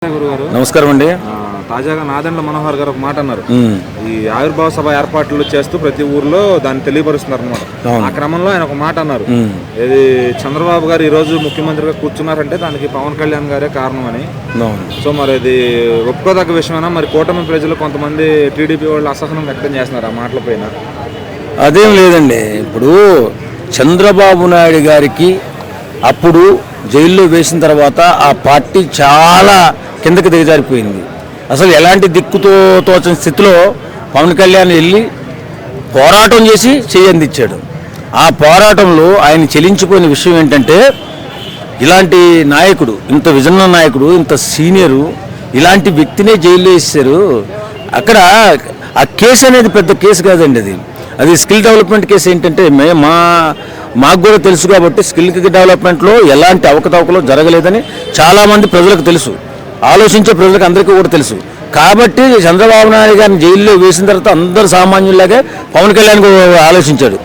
నమస్కారం అండి. తాజాగా నాదెండ్ల మనోహర్ గారు ఒక మాట అన్నారు. ఈ ఆవిర్భావ సభ ఏర్పాట్లు చేస్తూ ప్రతి ఊర్లో దాన్ని తెలియపరుస్తున్నారు అనమాట. ఆ క్రమంలో ఆయన ఒక మాట అన్నారు, ఇది చంద్రబాబు గారు ఈ రోజు ముఖ్యమంత్రిగా కూర్చున్నారంటే దానికి పవన్ కళ్యాణ్ గారే కారణం అని. సో మరి ఇది ఒప్పుకోదగ్గ విషయమైనా మరి కూటమి ప్రజలు కొంతమంది టీడీపీ వాళ్ళు అసహనం వ్యక్తం చేస్తున్నారు ఆ మాటల పైన. అదేం లేదండి. ఇప్పుడు చంద్రబాబు నాయుడు గారికి అప్పుడు జైల్లో వేసిన తర్వాత ఆ పార్టీ చాలా కిందకి దిగజారిపోయింది. అసలు ఎలాంటి దిక్కుతో తోచని స్థితిలో పవన్ కళ్యాణ్ వెళ్ళి పోరాటం చేసి చేయందిచ్చాడు. ఆ పోరాటంలో ఆయన చెలించిపోయిన విషయం ఏంటంటే, ఇలాంటి నాయకుడు, ఇంత విజన్న నాయకుడు, ఇంత సీనియరు, ఇలాంటి వ్యక్తినే జైల్లో వేసారు. అక్కడ ఆ కేసు అనేది పెద్ద కేసు కాదండి, అది స్కిల్ డెవలప్మెంట్ కేసు. ఏంటంటే మాకు కూడా తెలుసు కాబట్టి స్కిల్ డెవలప్మెంట్లో ఎలాంటి అవకతవకలు జరగలేదని చాలామంది ప్రజలకు తెలుసు, ఆలోచించే ప్రజలకు అందరికీ కూడా తెలుసు. కాబట్టి చంద్రబాబు నాయుడు గారిని జైల్లో వేసిన తర్వాత అందరు సామాన్యులాగే పవన్ కళ్యాణ్ ఆలోచించాడు.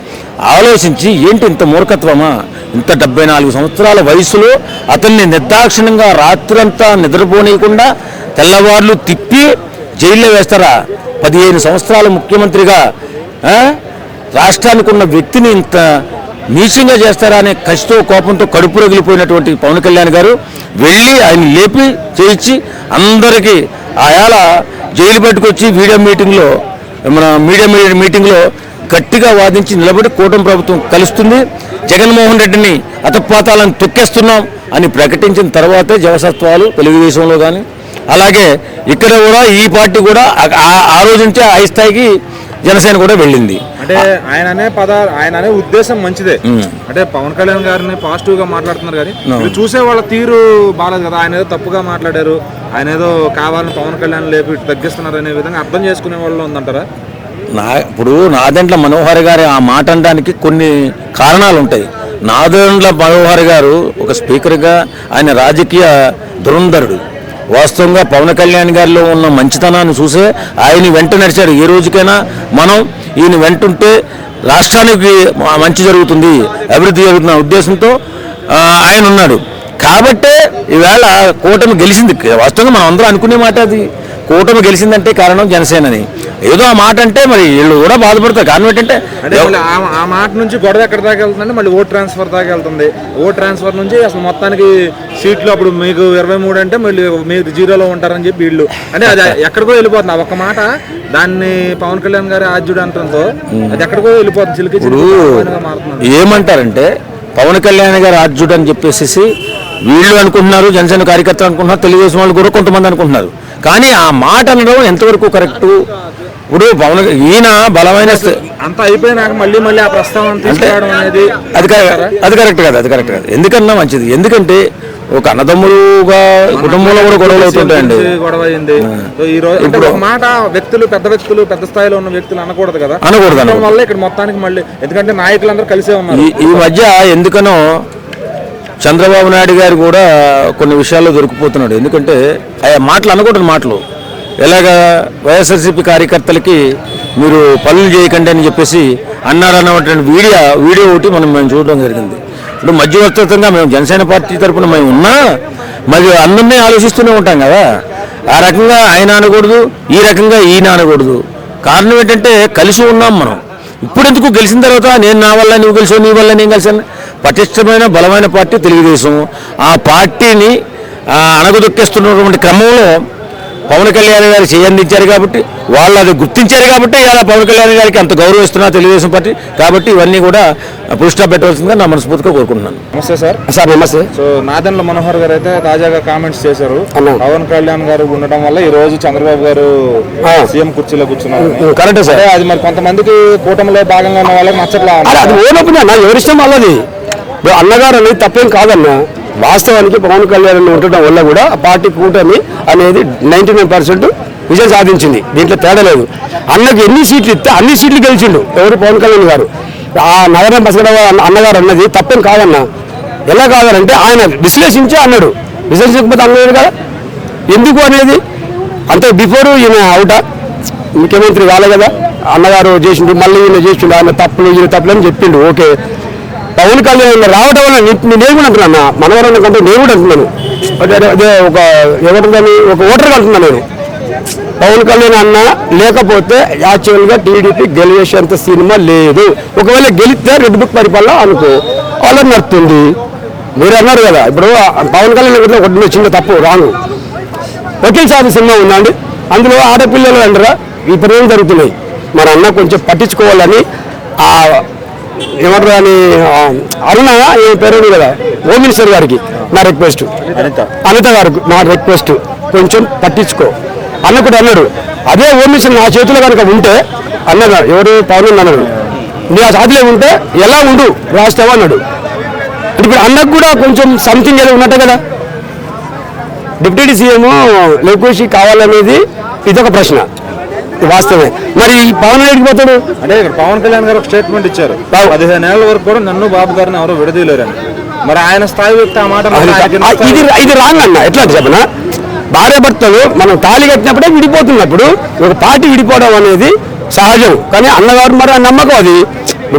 ఆలోచించి ఏంటి ఇంత మూర్ఖత్వమా, ఇంత 74 సంవత్సరాల వయసులో అతన్ని నిర్దాక్షిణ్యంగా రాత్రంతా నిద్రపోనీయకుండా తెల్లవార్లు తిప్పి జైల్లో వేస్తారా? 15 సంవత్సరాల ముఖ్యమంత్రిగా రాష్ట్రానికి ఉన్న వ్యక్తిని ఇంత నీచంగా చేస్తారా అనే కసితో కోపంతో కడుపు రగిలిపోయినటువంటి పవన్ కళ్యాణ్ గారు వెళ్ళి ఆయన లేపి చేయించి అందరికీ ఆయాల జైలు పట్టుకొచ్చి మీడియా మీటింగ్లో గట్టిగా వాదించి నిలబడి కూటమి ప్రభుత్వం కలుస్తుంది, జగన్మోహన్ రెడ్డిని అతపాతాలను తొక్కేస్తున్నాం అని ప్రకటించిన తర్వాతే జవసత్వాలు తెలుగుదేశంలో కానీ అలాగే ఇక్కడ కూడా ఈ పార్టీ కూడా ఆ రోజు నుంచే ఆ స్థాయికి జనసేన కూడా వెళ్ళింది. అంటే ఆయన అనే ఉద్దేశం మంచిదే. అంటే పవన్ కళ్యాణ్ గారిని పాజిటివ్ గా మాట్లాడుతున్నారు కానీ చూసే వాళ్ళ తీరు బాగాలేదు కదా. ఆయన ఏదో తప్పుగా మాట్లాడారు, ఆయన ఏదో కావాలని పవన్ కళ్యాణ్ లేపి తగ్గిస్తున్నారు అనే విధంగా అర్థం చేసుకునే వాళ్ళు ఉందంటారా? ఇప్పుడు నాదెండ్ల మనోహర్ గారి ఆ మాట అనడానికి కొన్ని కారణాలు ఉంటాయి. నాదెండ్ల మనోహర్ గారు ఒక స్పీకర్గా ఆయన రాజకీయ ధురంధరుడు. వాస్తవంగా పవన్ కళ్యాణ్ గారిలో ఉన్న మంచితనాన్ని చూసే ఆయన వెంట నడిచాడు. ఏ రోజుకైనా మనం ఈయన వెంటుంటే రాష్ట్రానికి మంచి జరుగుతుంది, అభివృద్ధి జరుగుతున్న ఉద్దేశంతో ఆయన ఉన్నాడు. కాబట్టే ఈవేళ కూటమి గెలిచింది. వాస్తవంగా మనం అందరూ అనుకునే మాట అది, కూటమి గెలిచిందంటే కారణం జనసేనని. ఏదో ఆ మాట అంటే మరి వీళ్ళు కూడా బాధపడతారు. కారణం ఏంటంటే ఆ మాట నుంచి గొడవ ఎక్కడ దాకా వెళ్తుందంటే మళ్ళీ ఓట్ ట్రాన్స్ఫర్ దాకా వెళ్తుంది. ఓట్ ట్రాన్స్ఫర్ నుంచి అసలు మొత్తానికి సీట్లు అప్పుడు మీకు 23 అంటే మళ్ళీ మీరు 0లో ఉంటారని చెప్పి వీళ్ళు అంటే అది ఎక్కడికో వెళ్ళిపోతుంది. ఆ ఒక్క మాట దాన్ని పవన్ కళ్యాణ్ గారి ఆద్యుడు అంటంతో అది ఎక్కడికో వెళ్ళిపోతుంది, చిలికి మారుతుంది. ఏమంటారంటే పవన్ కళ్యాణ్ గారు ఆద్యుడు అని చెప్పేసి వీళ్ళు అనుకుంటున్నారు, జనసేన కార్యకర్తలు అనుకుంటున్నారు, తెలుగుదేశం వాళ్ళు కూడా కొంతమంది అనుకుంటున్నారు. కానీ ఆ మాట అనడం ఎంతవరకు కరెక్టు? ఇప్పుడు ఈయన బలమైన అంతా అయిపోయినాక మళ్ళీ ఆ ప్రస్తావన తీసుకురావడం అనేది అది కరెక్ట్ కాదు. ఎందుకన్నా మంచిది. ఎందుకంటే ఒక అన్నదమ్ములుగా కుటుంబంలో కూడా గొడవలు అవుతుంటాయండి. గొడవ అయింది ఈ రోజు. ఇప్పుడు ఒక మాట పెద్ద స్థాయిలో ఉన్న వ్యక్తులు అనకూడదు కదా, వల్ల ఇక్కడ మొత్తానికి మళ్ళీ ఎందుకంటే నాయకులందరూ కలిసే ఉన్నారు. ఈ మధ్య ఎందుకనో చంద్రబాబు నాయుడు గారు కూడా కొన్ని విషయాల్లో దొరికిపోతున్నాడు. ఎందుకంటే ఆ మాటలు అనకూడని మాటలు, ఎలాగా వైఎస్ఆర్సీపీ కార్యకర్తలకి మీరు పనులు చేయకండి అని చెప్పేసి అన్నారన్నటువంటి వీడియో ఒకటి మేము చూడడం జరిగింది. ఇప్పుడు మధ్యవర్తిత్వంగా మేము జనసేన పార్టీ తరఫున మేము ఉన్నా మరి అందరినీ ఆలోచిస్తూనే ఉంటాం కదా. ఆ రకంగా ఆయన అనకూడదు, ఈ రకంగా ఈయన అనకూడదు. కారణం ఏంటంటే కలిసి ఉన్నాం మనం. ఇప్పుడు ఎందుకు గెలిచిన తర్వాత నేను నా వల్ల నువ్వు గెలిచావు, నీ వల్ల నేను కలిసాను. పటిష్టమైన బలమైన పార్టీ తెలుగుదేశం. ఆ పార్టీని అణగదొక్కేస్తున్నటువంటి క్రమంలో పవన్ కళ్యాణ్ గారు చేయందించారు కాబట్టి, వాళ్ళు అది గుర్తించారు కాబట్టి ఇలా పవన్ కళ్యాణ్ గారికి అంత గౌరవిస్తున్నారు తెలుగుదేశం పార్టీ. కాబట్టి ఇవన్నీ కూడా పురుషా పెట్టవలసిందిగా నా మనస్ఫూర్తిగా కోరుకుంటున్నాను. నమస్తే సార్. నమస్తే. సో నాదెండ్ల మనోహర్ గారు అయితే తాజాగా కామెంట్స్ చేశారు, పవన్ కళ్యాణ్ గారు ఉండటం వల్ల ఈ రోజు చంద్రబాబు గారు సీఎం కుర్చీలో కూర్చున్నారు. Correct sir. అది మరి కొంతమందికి కూటమిలో భాగంగా ఉన్న వాళ్ళకి నచ్చట్లా. అది ఓపెన్ అన్న, ఎవరిష్టం వాళ్ళది. అన్నగారు అనేది తప్పేం కాదన్న. వాస్తవానికి పవన్ కళ్యాణ్ ఉండటం వల్ల కూడా ఆ పార్టీ కూటమి అనేది 99% విజయం సాధించింది. దీంట్లో తేడా లేదు. అన్నకి ఎన్ని సీట్లు ఇస్తే అన్ని సీట్లు గెలిచిండు ఎవరు? పవన్ కళ్యాణ్ గారు. ఆ నగరం బసగడవ అన్నగారు అన్నది తప్పేం కాదన్న. ఎలా కాదనంటే ఆయన విశ్లేషించే అన్నాడు, విశ్లేషించకపోతే అన్నది కదా ఎందుకు అనేది. అంతే బిఫోర్ ఈయన అవుటా ముఖ్యమంత్రి కాలే కదా, అన్నగారు చేసిండు, మళ్ళీ ఈయన చేసిండు, ఆయన తప్పులు ఈయన తప్పులు అని చెప్పిండు. ఓకే, పవన్ కళ్యాణ్ రావడం వల్ల నేను కూడా అంటున్నా, మనవరం కంటే నేను కూడా అంటున్నాను, అదే ఒక ఎవరిదని ఒక ఓటర్ అంటున్నా నేను. పవన్ కళ్యాణ్ అన్న లేకపోతే యాక్చువల్గా టీడీపీ గెలిచేంత సినిమా లేదు. ఒకవేళ గెలిస్తే రెడ్ బుక్ పరిపాలన అనుకో అలా నడుతుంది. మీరు అన్నారు కదా ఇప్పుడు పవన్ కళ్యాణ్ ఒకటి చిన్న తప్పు రాను. వకీల్ సాబ్ సినిమా ఉందండి, అందులో ఆడపిల్లలు అంటారా ఇప్పుడు ఏం జరుగుతున్నాయి. మరి అన్న కొంచెం పట్టించుకోవాలని ఏమంటారు అని అరుణ ఏ పేరు కదా హోమ్ మినిస్టర్ గారికి నా రిక్వెస్ట్, అనిత గారికి నా రిక్వెస్ట్, కొంచెం పట్టించుకో అన్న కూడా అన్నాడు. అదే హోమ్ మినిస్టర్ నా చేతిలో కనుక ఉంటే అన్నదా ఎవరు పవన్ అన్నాడు, నీ ఆ చేతిలో ఉంటే ఎలా ఉండు రాస్తావా అన్నాడు. ఇప్పుడు అన్నకు కూడా కొంచెం సంథింగ్ ఏదో ఉన్నట్టే కదా. డిప్యూటీ సీఎం లోకేష్ కావాలనేది ఇదొక ప్రశ్న, వాస్తవమే. మరి పవన్ రెడ్డికి పోతాడు అంటే ఇక్కడ పవన్ కళ్యాణ్ గారు ఒక స్టేట్మెంట్ ఇచ్చారు, 15 ఏళ్ల వరకు కూడా నన్ను బాబు గారిని ఎవరో విడదీయలేరని. మరి ఆయన స్థాయి వ్యక్తి ఆ మాట ఇది రాంగ్ అన్న. ఎట్లా చెప్పనా, భార్య భర్తలు మనం తాళి కట్టినప్పుడే విడిపోతున్నప్పుడు ఒక పార్టీ విడిపోవడం అనేది సహజం. కానీ అన్నగారు మరి ఆ నమ్మకం, అది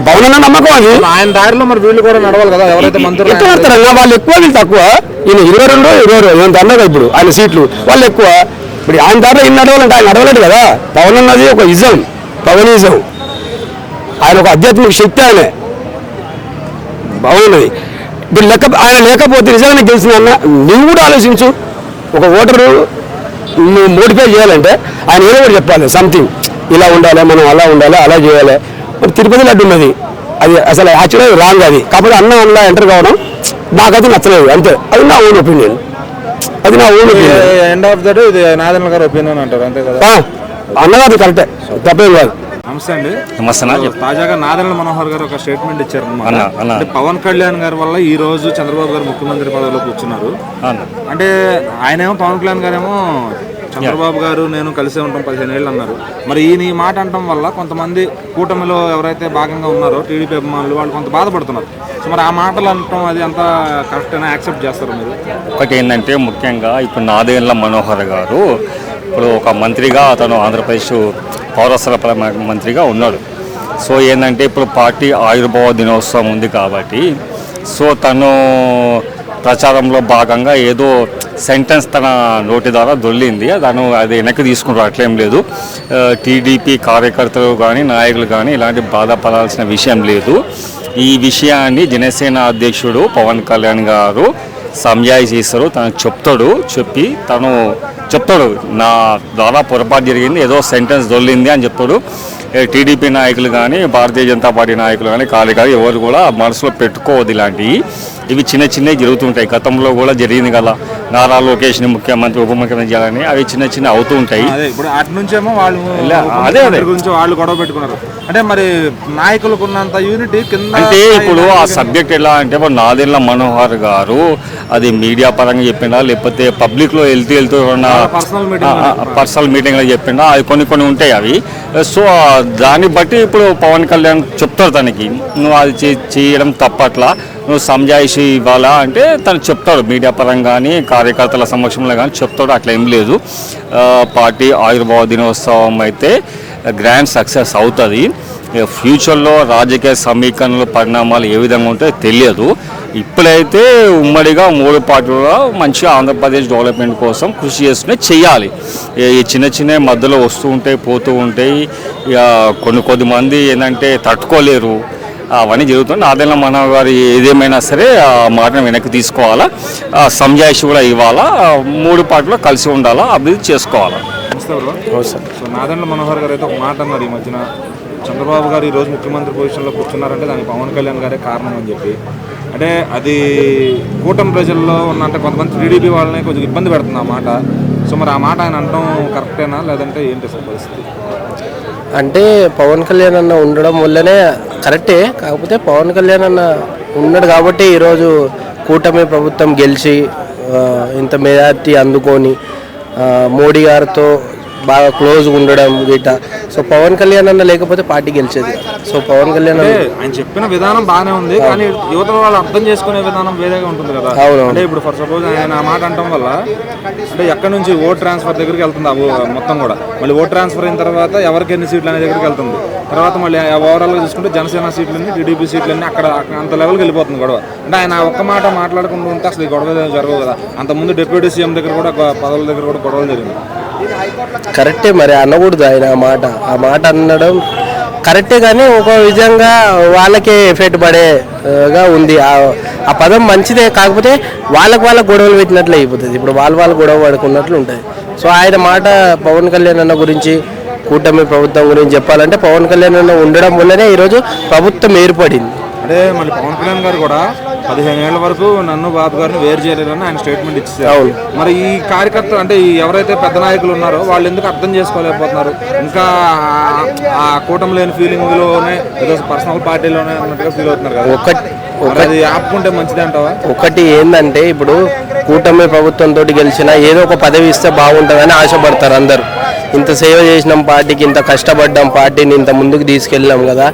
పవన్ అన్న నమ్మకం, అది ఆయన దారిలో మరి వీళ్ళు కూడా నడవాలి కదా. ఎవరైతే మంత్రులు ఎట్లా పడతారన్నా, వాళ్ళు ఎక్కువ వీళ్ళు తక్కువ. ఈయన 22 ఎంత అన్నగా ఇప్పుడు ఆయన సీట్లు వాళ్ళు ఎక్కువ. ఇప్పుడు ఆయన దారిలో ఈయన నడవాలంటే ఆయన నడవలేడు కదా. పవన్ అన్నది ఒక ఇజం, పవనిజం, ఆయన ఒక ఆధ్యాత్మిక శక్తి. ఆయన బాగున్నది. ఇప్పుడు ఆయన లేకపోతే నిజంగానే గెలిచిన అన్న నువ్వు కూడా ఆలోచించు. ఒక ఓటరు నువ్వు మోడిఫై చేయాలంటే ఆయన ఏదో ఒకటి చెప్పాలి, సంథింగ్ ఇలా ఉండాలి, మనం అలా ఉండాలి, అలా చేయాలి. మరి తిరుపతి లడ్డు ఉన్నది, అది అసలు యాక్చువల్గా రాంగ్. అది కాకపోతే అన్న ఎంటర్ కావడం నాకైతే నచ్చలేదు, అంతే. అది నా ఓన్ ఒపీనియన్, అది నా own opinion. End of the day ఇది నాదెండ్ల గారి ఒపీనియన్ అంటారు, అంతే కదా. అన్నగారు కరెక్టే, తప్పేం కాదు. నమస్తే అండి. తాజాగా నాదెండ్ల మనోహర్ గారు ఒక స్టేట్మెంట్ ఇచ్చారు. పవన్ కళ్యాణ్ గారి వల్ల ఈ రోజు చంద్రబాబు గారు ముఖ్యమంత్రి పదవిలో కూర్చున్నారు. అంటే ఆయనేమో పవన్ కళ్యాణ్ గారేమో చంద్రబాబు గారు నేను కలిసే ఉంటాం 15 ఏళ్ళు అన్నారు. మరి ఈయన ఈ మాట అనటం వల్ల కొంతమంది కూటమిలో ఎవరైతే భాగంగా ఉన్నారో టీడీపీ అభిమానులు వాళ్ళు కొంత బాధపడుతున్నారు. సో మరి ఆ మాటలు అనటం అది అంతా కరెక్ట్ అయినా యాక్సెప్ట్ చేస్తారు మీరు? ఒకటి ఏంటంటే ముఖ్యంగా ఇప్పుడు నాదెండ్ల మనోహర్ గారు ఇప్పుడు ఒక మంత్రిగా అతను ఆంధ్రప్రదేశ్ పౌర సరఫరా మంత్రిగా ఉన్నాడు. సో ఏంటంటే ఇప్పుడు పార్టీ ఆవిర్భావ దినోత్సవం ఉంది కాబట్టి సో తను ప్రచారంలో భాగంగా ఏదో సెంటెన్స్ తన నోటి ద్వారా దొల్లింది, తను అది వెనక్కి తీసుకుంటారు, అట్లేం లేదు. టీడీపీ కార్యకర్తలు కానీ నాయకులు కానీ ఇలాంటి బాధపడాల్సిన విషయం లేదు. ఈ విషయాన్ని జనసేన అధ్యక్షుడు పవన్ కళ్యాణ్ గారు సంజాయి చేస్తారు, తను చెప్తాడు నా ద్వారా పొరపాటు జరిగింది, ఏదో సెంటెన్స్ దొల్లింది అని చెప్తాడు. టీడీపీ నాయకులు కానీ భారతీయ జనతా పార్టీ నాయకులు కానీ కార్యకర్తలు ఎవరు కూడా మనసులో పెట్టుకోవద్దు. ఇలాంటివి ఇవి చిన్నవి జరుగుతుంటాయి. గతంలో కూడా జరిగింది కదా, నారా లోకేష్ని ముఖ్యమంత్రి ఉప ముఖ్యమంత్రి చేయాలని, అవి చిన్న అవుతూ ఉంటాయి. ఇప్పుడు అటు నుంచేమో వాళ్ళు గురించి వాళ్ళు గొడవ పెట్టుకున్నారు. అంటే మరి నాయకులకు ఉన్నంత యూనిటీ కింద అంటే ఇప్పుడు ఆ సబ్జెక్ట్ ఎలా అంటే ఇప్పుడు నాదెండ్ల మనోహర్ గారు అది మీడియా పరంగా చెప్పిండా లేకపోతే పబ్లిక్లో వెళ్తూ పర్సనల్ మీటింగ్లో చెప్పిండా, అవి కొన్ని ఉంటాయి అవి. సో దాన్ని బట్టి ఇప్పుడు పవన్ కళ్యాణ్ చెప్తారు తనకి నువ్వు అది చేయడం తప్పట్లా, నువ్వు సంజాయిషి ఇవ్వాలా అంటే తను చెప్తాడు మీడియా పరంగా కానీ కార్యకర్తల సమక్షంలో కానీ చెప్తాడు, అట్లా ఏం లేదు. పార్టీ ఆవిర్భావ దినోత్సవం అయితే గ్రాండ్ సక్సెస్ అవుతుంది. ఫ్యూచర్లో రాజకీయ సమీకరణలు పరిణామాలు ఏ విధంగా ఉంటాయో తెలియదు. ఇప్పుడైతే ఉమ్మడిగా 3 పార్టీలు మంచిగా ఆంధ్రప్రదేశ్ డెవలప్మెంట్ కోసం కృషి చేస్తూనే చెయ్యాలి. ఈ చిన్న మధ్యలో వస్తూ ఉంటాయి పోతూ ఉంటాయి, కొద్ది మంది ఏంటంటే తట్టుకోలేరు, అవన్నీ జరుగుతుంది. నాదెండ్ల మనోహర్ గారు ఏదేమైనా సరే ఆ మాటను వెనక్కి తీసుకోవాలా, సంజాయిషి కూడా ఇవ్వాలా, 3 పార్టీలో కలిసి ఉండాలా, అభివృద్ధి చేసుకోవాలా. సో నాదెండ్ల మనోహర్ గారు అయితే ఒక మాట అన్నారు ఈ మధ్యన, చంద్రబాబు గారు ఈరోజు ముఖ్యమంత్రి పొజిషన్లో కూర్చున్నారంటే దానికి పవన్ కళ్యాణ్ గారే కారణం అని చెప్పి. అంటే అది కూటమి ప్రజల్లో ఉన్నంటే కొంతమంది టీడీపీ వాళ్ళని కొంచెం ఇబ్బంది పెడుతుంది ఆ మాట. సో మరి ఆ మాట ఆయన అనడం కరెక్టేనా లేదంటే ఏంటి సార్ పరిస్థితి? అంటే పవన్ కళ్యాణ్ అన్న ఉండడం వల్లనే కరెక్టే, కాకపోతే పవన్ కళ్యాణ్ అన్న ఉన్నాడు కాబట్టి ఈరోజు కూటమి ప్రభుత్వం గెలిచి ఇంత మెజార్టీ అందుకొని మోడీ గారితో బాగా క్లోజ్గా ఉండడం గిట్ట. సో పవన్ కళ్యాణ్ అన్న లేకపోతే పార్టీ గెలిచేది. సో పవన్ కళ్యాణ్ అంటే ఆయన చెప్పిన విధానం బాగానే ఉంది, కానీ యువత వాళ్ళు అర్థం చేసుకునే విధానం వేరేగా ఉంటుంది కదా. అంటే ఇప్పుడు ఫర్ సపోజ్ ఆయన ఆ మాట అనడం వల్ల అంటే ఎక్కడి నుంచి ఓట్ ట్రాన్స్ఫర్ దగ్గరికి వెళ్తుంది మొత్తం కూడా. మళ్ళీ ఓట్ ట్రాన్స్ఫర్ అయిన తర్వాత ఎవరికి ఎన్ని సీట్లు అనే దగ్గరికి వెళ్తుంది. తర్వాత మళ్ళీ ఓవరాల్గా చూసుకుంటే జనసేన సీట్లన్నీ టీడీపీ సీట్లన్నీ అక్కడ అంత లెవెల్కి వెళ్ళిపోతుంది గొడవ. అంటే ఆయన ఒక్క మాట మాట్లాడకుండా ఉంటే అసలు ఈ గొడవ జరగవు కదా. అంతకుముందు డిప్యూటీ సీఎం దగ్గర కూడా పదవుల దగ్గర కూడా గొడవలు జరిగింది. కరెక్టే, మరి అనకూడదు ఆయన ఆ మాట అనడం కరెక్టే, కానీ ఒక విధంగా వాళ్ళకే ఎఫెక్ట్ పడేగా ఉంది. ఆ పదం మంచిదే, కాకపోతే వాళ్ళకు గొడవలు పెట్టినట్లు అయిపోతుంది. ఇప్పుడు వాళ్ళు గొడవ పడుకున్నట్లు ఉంటుంది. సో ఆయన మాట పవన్ కళ్యాణ్ అన్న గురించి, కూటమి ప్రభుత్వం గురించి చెప్పాలంటే పవన్ కళ్యాణ్ అన్న ఉండడం వల్లనే ఈరోజు ప్రభుత్వం ఏర్పడింది. అంటే మళ్ళీ పవన్ కళ్యాణ్ గారు కూడా 15 ఏళ్ల వరకు నన్ను బాబు గారిని వేరు చేయలేదని ఆయన స్టేట్మెంట్ ఇచ్చారు. మరి ఈ కార్యకర్తలు అంటే ఎవరైతే పెద్ద నాయకులు ఉన్నారో వాళ్ళు ఎందుకు అర్థం చేసుకోలేకపోతున్నారు? ఇంకా ఆ కూటమి లేని ఫీలింగ్లోనే ఏదో పర్సనల్ పార్టీలోనే అన్నట్టుగా ఫీల్ అవుతున్నారు కదా. అది ఆపుకుంటే మంచిది అంటావా? ఒకటి ఏంటంటే ఇప్పుడు కూటమి ప్రభుత్వంతో గెలిచినా ఏదో ఒక పదవి ఇస్తే బాగుంటుందని ఆశపడతారు అందరూ. ఇంత సేవ చేసినాం పార్టీకి, ఇంత కష్టపడ్డాం, పార్టీని ఇంత ముందుకు తీసుకెళ్ళాం కదా,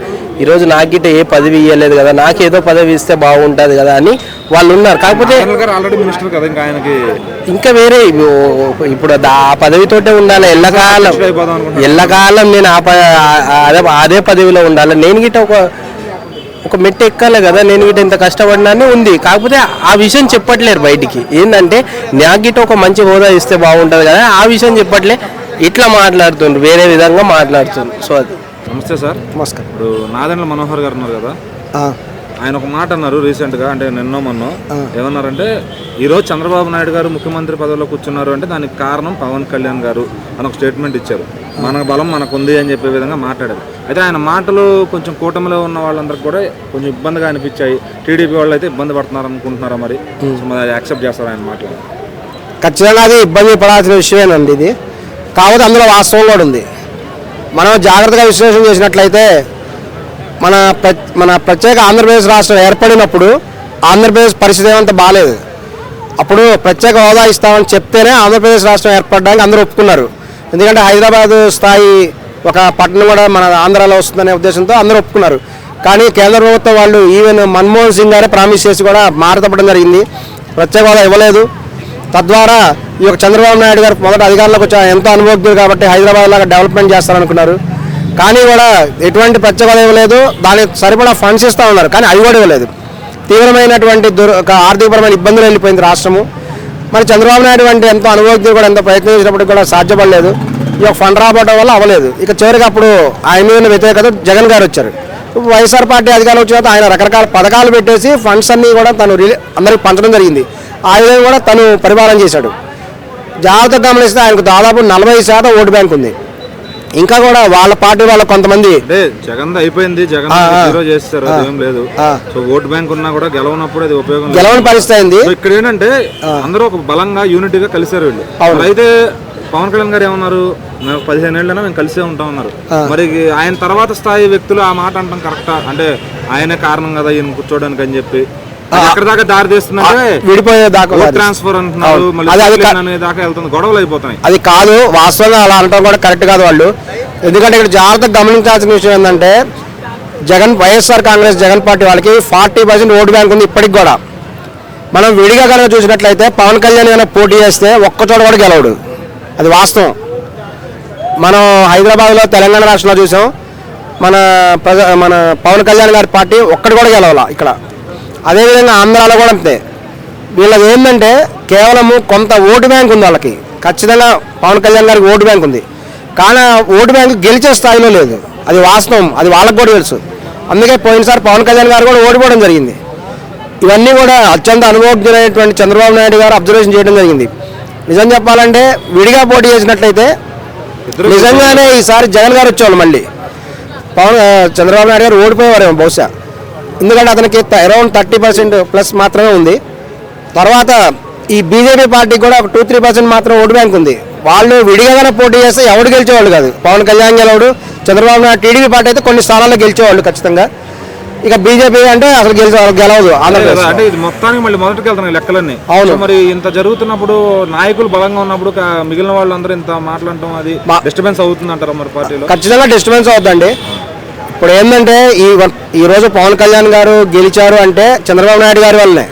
ఈరోజు నాకిట ఏ పదవి ఇవ్వలేదు కదా, నాకేదో పదవి ఇస్తే బాగుంటుంది కదా అని వాళ్ళు ఉన్నారు. కాకపోతే ఆల్రెడీ మినిస్టర్ కదా, ఇంకా ఆయనకి ఇంకా వేరే ఇప్పుడు ఆ పదవితోటే ఉండాలి ఎల్లకాలం నేను అదే పదవిలో ఉండాలి. నేను గిట్ట ఒక మెట్టు ఎక్కాలి కదా, నేను గిట్ట ఇంత కష్టపడినానే ఉంది. కాకపోతే ఆ విషయం చెప్పట్లేరు బయటికి. ఏంటంటే నాకు గిట్ట ఒక మంచి హోదా ఇస్తే బాగుంటుంది కదా, ఆ విషయం చెప్పట్లే, ఇట్లా మాట్లాడుతుండ్రు, వేరే విధంగా మాట్లాడుతుండ్రు. సో అది. నమస్తే సార్. నమస్కారం. ఇప్పుడు నాదెండ్ల మనోహర్ గారు ఉన్నారు కదా, ఆయన ఒక మాట అన్నారు రీసెంట్గా, అంటే మొన్నో ఏమన్నారంటే ఈరోజు చంద్రబాబు నాయుడు గారు ముఖ్యమంత్రి పదవిలో కూర్చున్నారు అంటే దానికి కారణం పవన్ కళ్యాణ్ గారు అని ఒక స్టేట్మెంట్ ఇచ్చారు. మన బలం మనకు ఉంది అని చెప్పే విధంగా మాట్లాడారు. అయితే ఆయన మాటలు కొంచెం కూటమిలో ఉన్న వాళ్ళందరికీ కూడా కొంచెం ఇబ్బందిగా అనిపించాయి. టీడీపీ వాళ్ళు అయితే ఇబ్బంది పడుతున్నారు అనుకుంటున్నారా? మరి అది యాక్సెప్ట్ చేస్తారు ఆయన మాటలు? ఖచ్చితంగా అది ఇబ్బంది పడాల్సిన విషయమేనండి ఇది. కాకపోతే అందులో వాస్తవం కూడా ఉంది. మనం జాగ్రత్తగా విశ్లేషణ చేసినట్లయితే మన ప్రత్యేక ఆంధ్రప్రదేశ్ రాష్ట్రం ఏర్పడినప్పుడు ఆంధ్రప్రదేశ్ పరిస్థితి ఏమంత బాగాలేదు. అప్పుడు ప్రత్యేక హోదా ఇస్తామని చెప్తేనే ఆంధ్రప్రదేశ్ రాష్ట్రం ఏర్పడడానికి అందరూ ఒప్పుకున్నారు. ఎందుకంటే హైదరాబాద్ స్థాయి ఒక పట్టణం కూడా మన ఆంధ్రాలో వస్తుందనే ఉద్దేశంతో అందరూ ఒప్పుకున్నారు. కానీ కేంద్ర ప్రభుత్వం వాళ్ళు ఈవెన్ మన్మోహన్ సింగ్ గారే ప్రామిస్ చేసి కూడా మారతపడడం జరిగింది, ప్రత్యేక హోదా ఇవ్వలేదు. తద్వారా ఈ యొక్క చంద్రబాబు నాయుడు గారు మొదట అధికారంలోకి వచ్చి ఎంతో అనుభవజ్ఞులు కాబట్టి హైదరాబాద్ లాగా డెవలప్మెంట్ చేస్తారనుకున్నారు. కానీ కూడా ఎటువంటి ప్రత్యేక హోదా ఇవ్వలేదు, దానికి సరిపడా ఫండ్స్ ఇస్తూ ఉన్నారు, కానీ అవి కూడా ఇవ్వలేదు. తీవ్రమైనటువంటి ఆర్థికపరమైన ఇబ్బందులు వెళ్ళిపోయింది రాష్ట్రము. మరి చంద్రబాబు నాయుడు అంటే ఎంతో అనుభవజ్ఞులు కూడా ఎంతో ప్రయత్నం చేసినప్పటికీ కూడా సాధ్యపడలేదు. ఈ యొక్క ఫండ్ రాబోవడం వల్ల అవ్వలేదు. ఇక చివరికి అప్పుడు ఆయన మీద వ్యతిరేకత జగన్ గారు వచ్చారు. వైఎస్ఆర్ పార్టీ అధికారం వచ్చిన తర్వాత ఆయన రకరకాల పథకాలు పెట్టేసి ఫండ్స్ అన్నీ కూడా తను అందరికి పంచడం జరిగింది. ఆ విధంగా కూడా తను పరిపాలన చేశాడు. జాగ్రత్తగా గమనిస్తే ఆయనకు దాదాపు 40% ఓటు బ్యాంక్ ఉంది. ఇంకా కూడా వాళ్ళ పార్టీ వాళ్ళ కొంతమంది జగన్ అయిపోయింది, జగన్ చేస్తారు, అదేం లేదు. సో ఓట్ బ్యాంక్ ఉన్నా కూడా గెలవనప్పుడు అది ఉపయోగం గెలవని పరిస్థితి అయింది. ఇక్కడ ఏంటంటే అందరూ ఒక బలంగా యూనిటీగా కలిసారు వీళ్ళు. అయితే పవన్ కళ్యాణ్ గారు ఏమన్నారు, 15 ఏళ్ళైనా మేము కలిసే ఉంటాం అన్నారు. మరి ఆయన తర్వాత స్థాయి వ్యక్తులు ఆ మాట అంటాం కరెక్టా? అంటే ఆయనే కారణం కదా ఈయన కూర్చోడానికి అని చెప్పి ఎక్కడ దాకా దారి తీస్తుందంటే విడిపోయే దాకా ట్రాన్స్ఫర్ అంటున్నారు, దాకా వెళ్తుంది, గొడవలు అయిపోతాయి. అది కాదు, వాస్తవంగా అలా అనడం కూడా కరెక్ట్ కాదు వాళ్ళు. ఎందుకంటే ఇక్కడ జాగ్రత్తగా గమనించాల్సిన విషయం ఏంటంటే వైఎస్ఆర్ కాంగ్రెస్ జగన్ పార్టీ వాళ్ళకి 40% ఓటు బ్యాంక్ ఉంది ఇప్పటికి కూడా. మనం విడిగా కనుక చూసినట్లయితే పవన్ కళ్యాణ్ కనుక పోటీ చేస్తే ఒక్కచోట కూడా గెలవడు, అది వాస్తవం. మనం హైదరాబాద్లో తెలంగాణ రాష్ట్రంలో చూసాం, మన పవన్ కళ్యాణ్ గారి పార్టీ ఒక్కటి కూడా గెలవాల ఇక్కడ. అదేవిధంగా ఆంధ్రాలో కూడా అంతే. వీళ్ళది ఏంటంటే కేవలము కొంత ఓటు బ్యాంక్ ఉంది వాళ్ళకి. ఖచ్చితంగా పవన్ కళ్యాణ్ గారికి ఓటు బ్యాంక్ ఉంది, కానీ ఓటు బ్యాంక్ గెలిచే స్థాయిలో లేదు, అది వాస్తవం. అది వాళ్ళకు కూడా తెలుసు. అందుకే పోయినసారి పవన్ కళ్యాణ్ గారు కూడా ఓడిపోవడం జరిగింది. ఇవన్నీ కూడా అత్యంత అనుభవజ్ఞులైనటువంటి చంద్రబాబు నాయుడు గారు అబ్జర్వేషన్ చేయడం జరిగింది. నిజం చెప్పాలంటే విడిగా పోటీ చేసినట్లయితే నిజంగానే ఈసారి జగన్ గారు వచ్చేవాళ్ళు, మళ్ళీ చంద్రబాబు నాయుడు గారు ఓడిపోయేవారేమో బహుశా. ఎందుకంటే అతనికి అరౌండ్ 30% ప్లస్ మాత్రమే ఉంది. తర్వాత ఈ బీజేపీ పార్టీకి కూడా ఒక 2-3% మాత్రం ఓటు బ్యాంక్ ఉంది. వాళ్ళు విడిగానే పోటీ చేస్తే ఎవడు గెలిచేవాళ్ళు కాదు. పవన్ కళ్యాణ్ గెలవడు, చంద్రబాబు నాయుడు టీడీపీ పార్టీ అయితే కొన్ని స్థానాల్లో గెలిచేవాళ్ళు ఖచ్చితంగా. ఇక బీజేపీ అంటే అసలు గెలవదు ఆంధ్రప్రదేశ్. అంటే ఇది మొత్తానికి మళ్ళీ మొదటికి వెళ్తున్నాయి లెక్కలన్నీ. అవును. సో మరి ఇంత జరుగుతున్నప్పుడు నాయకులు బలంగా ఉన్నప్పుడు మిగిలిన వాళ్ళందరూ ఇంత మాట్లాడటం అది డిస్టర్బెన్స్ అవుతుంది అంటారా మరి పార్టీలో? ఖచ్చితంగా డిస్టర్బెన్స్ అవుతుందండి. ఇప్పుడు ఏంటంటే ఈ రోజు పవన్ కళ్యాణ్ గారు గెలిచారు అంటే చంద్రబాబు నాయుడు గారి వల్లే.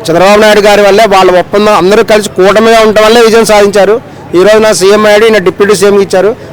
చంద్రబాబు నాయుడు గారి వల్లే వాళ్ళ ఒప్పందం అందరూ కలిసి కూటమిగా ఉండటం వల్లే విజయం సాధించారు. ఈ రోజు నా సీఎం అయ్యాడు, ఈయన డిప్యూటీ సీఎం ఇచ్చారు.